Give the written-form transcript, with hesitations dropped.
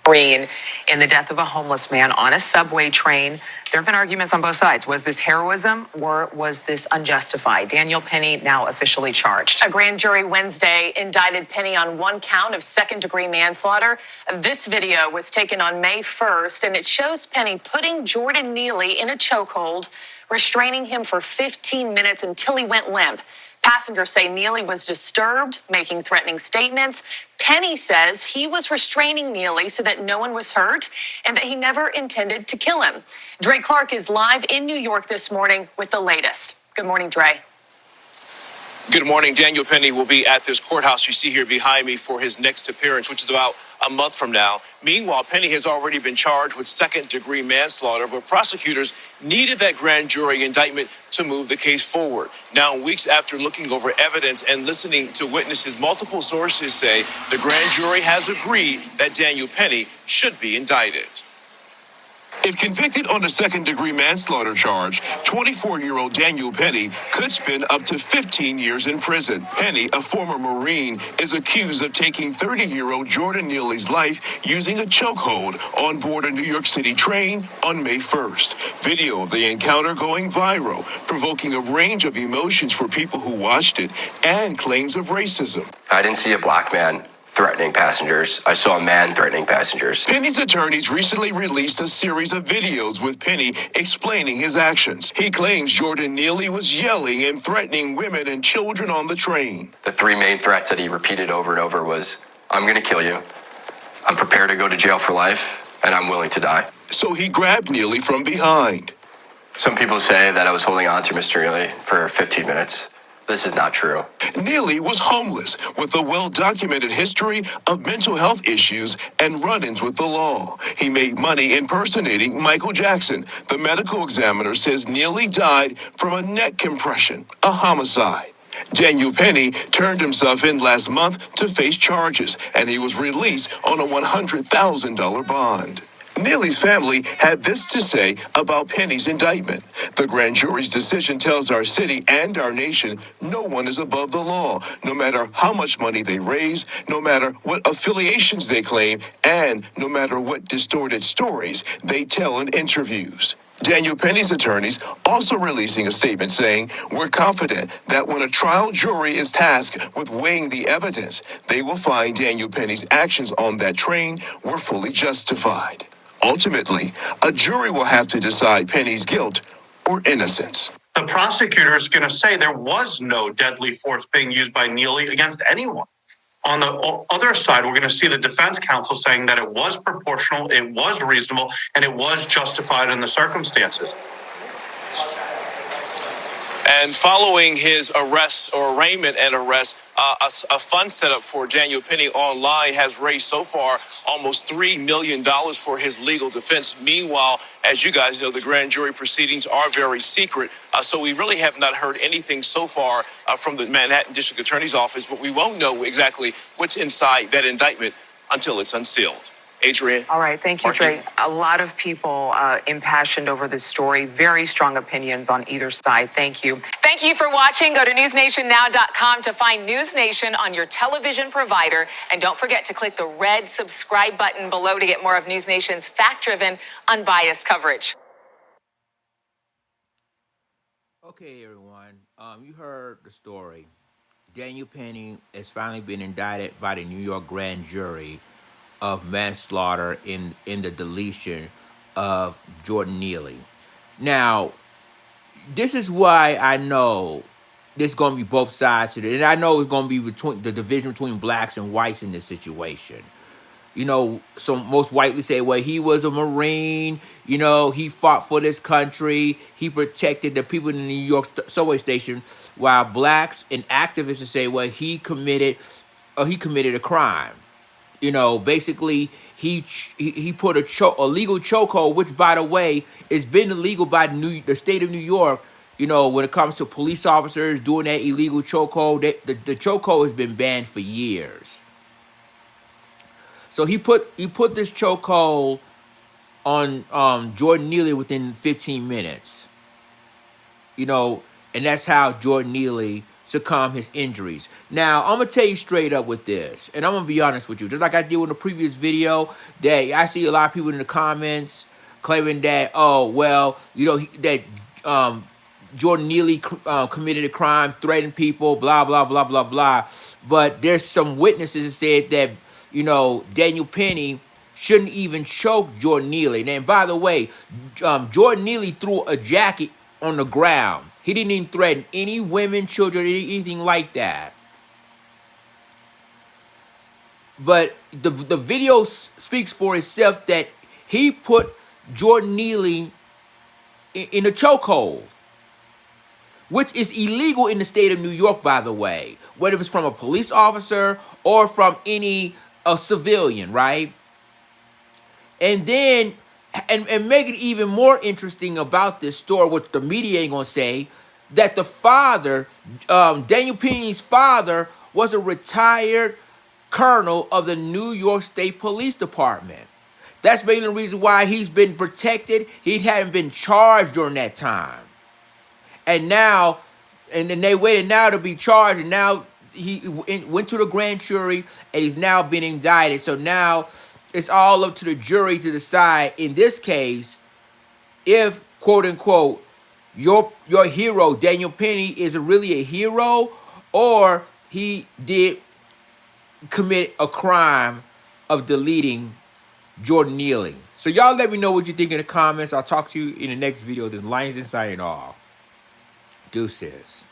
Marine in the death of a homeless man on a subway train. There have been arguments on both sides. Was this heroism or was this unjustified? Daniel Penny now officially charged. A grand jury Wednesday indicted Penny on one count of second-degree manslaughter. This video was taken on May 1st, and it shows Penny putting Jordan Neely in a chokehold, restraining him for 15 minutes until he went limp. Passengers say Neely was disturbed, making threatening statements. Penny says he was restraining Neely so that no one was hurt and that he never intended to kill him. Dre Clark is live in New York this morning with the latest. Good morning, Dre. Good morning. Daniel Penny will be at this courthouse you see here behind me for his next appearance, which is about a month from now. Meanwhile, Penny has already been charged with second-degree manslaughter, but prosecutors needed that grand jury indictment to move the case forward. Now, weeks after looking over evidence and listening to witnesses, multiple sources say the grand jury has agreed that Daniel Penny should be indicted. If convicted on a second-degree manslaughter charge, 24-year-old Daniel Penny could spend up to 15 years in prison. Penny, a former Marine, is accused of taking 30-year-old Jordan Neely's life using a chokehold on board a New York City train on May 1st. Video of the encounter going viral, provoking a range of emotions for people who watched it and claims of racism. I didn't see a black man threatening passengers. I saw a man threatening passengers. Penny's attorneys recently released a series of videos with Penny explaining his actions. He claims Jordan Neely was yelling and threatening women and children on the train. The three main threats that he repeated over and over was, I'm going to kill you, I'm prepared to go to jail for life, and I'm willing to die. So he grabbed Neely from behind. Some people say that I was holding on to Mr. Neely for 15 minutes. This is not true. Neely was homeless with a well-documented history of mental health issues and run-ins with the law. He made money impersonating Michael Jackson. The medical examiner says Neely died from a neck compression, a homicide. Daniel Penny turned himself in last month to face charges, and he was released on a $100,000 bond. Neely's family had this to say about Penny's indictment. The grand jury's decision tells our city and our nation no one is above the law, no matter how much money they raise, no matter what affiliations they claim, and no matter what distorted stories they tell in interviews. Daniel Penny's attorneys also releasing a statement saying, we're confident that when a trial jury is tasked with weighing the evidence, they will find Daniel Penny's actions on that train were fully justified. Ultimately, a jury will have to decide Penny's guilt or innocence. The prosecutor is going to say there was no deadly force being used by Neely against anyone. On the other side, we're going to see the defense counsel saying that it was proportional, it was reasonable, and it was justified in the circumstances. And following his arrest or arraignment and arrest, a fund set up for Daniel Penny online has raised so far almost $3 million for his legal defense. Meanwhile, as you guys know, the grand jury proceedings are very secret. So we really have not heard anything so far from the Manhattan District Attorney's Office, but we won't know exactly what's inside that indictment until it's unsealed. Adrienne. All right. Thank you, Dre. A lot of people impassioned over this story. Very strong opinions on either side. Thank you. Thank you for watching. Go to newsnationnow.com to find News Nation on your television provider. And don't forget to click the red subscribe button below to get more of News Nation's fact-driven, unbiased coverage. Okay, everyone. You heard the story. Daniel Penny has finally been indicted by the New York grand jury of manslaughter in the deletion of Jordan Neely. Now, this is why I know there's going to be both sides to it. And I know it's going to be between the division between blacks and whites in this situation. You know, some most whitely say, well, he was a Marine. You know, he fought for this country. He protected the people in the New York subway station. While blacks and activists say, well, he committed a crime. You know, basically, he put a legal chokehold, which, by the way, has been illegal by the state of New York. You know, when it comes to police officers doing that illegal chokehold, the chokehold has been banned for years. So he put this chokehold on Jordan Neely within 15 minutes. You know, and that's how Jordan Neely succumb his injuries. Now, I'm going to tell you straight up with this, and I'm going to be honest with you. Just like I did in the previous video, that I see a lot of people in the comments claiming that, oh, well, you know, that Jordan Neely committed a crime, threatened people, blah, blah, blah, blah, blah. But there's some witnesses that said that, you know, Daniel Penny shouldn't even choke Jordan Neely. And by the way, Jordan Neely threw a jacket on the ground. He didn't even threaten any women, children, anything like that. But the video speaks for itself that he put Jordan Neely in a chokehold, which is illegal in the state of New York, by the way, whether it's from a police officer or from a civilian, right? And then, and make it even more interesting about this story, what the media ain't gonna say, that the father, Daniel Penny's father, was a retired colonel of the New York State Police Department. That's mainly the reason why he's been protected. He hadn't been charged during that time. And now, and then they waited now to be charged, and now he went to the grand jury, and he's now been indicted. So now it's all up to the jury to decide, in this case, if, quote unquote, your hero, Daniel Penny, is really a hero, or he did commit a crime of deleting Jordan Neely. So y'all let me know what you think in the comments. I'll talk to you in the next video. This is Lions and signing off. Deuces.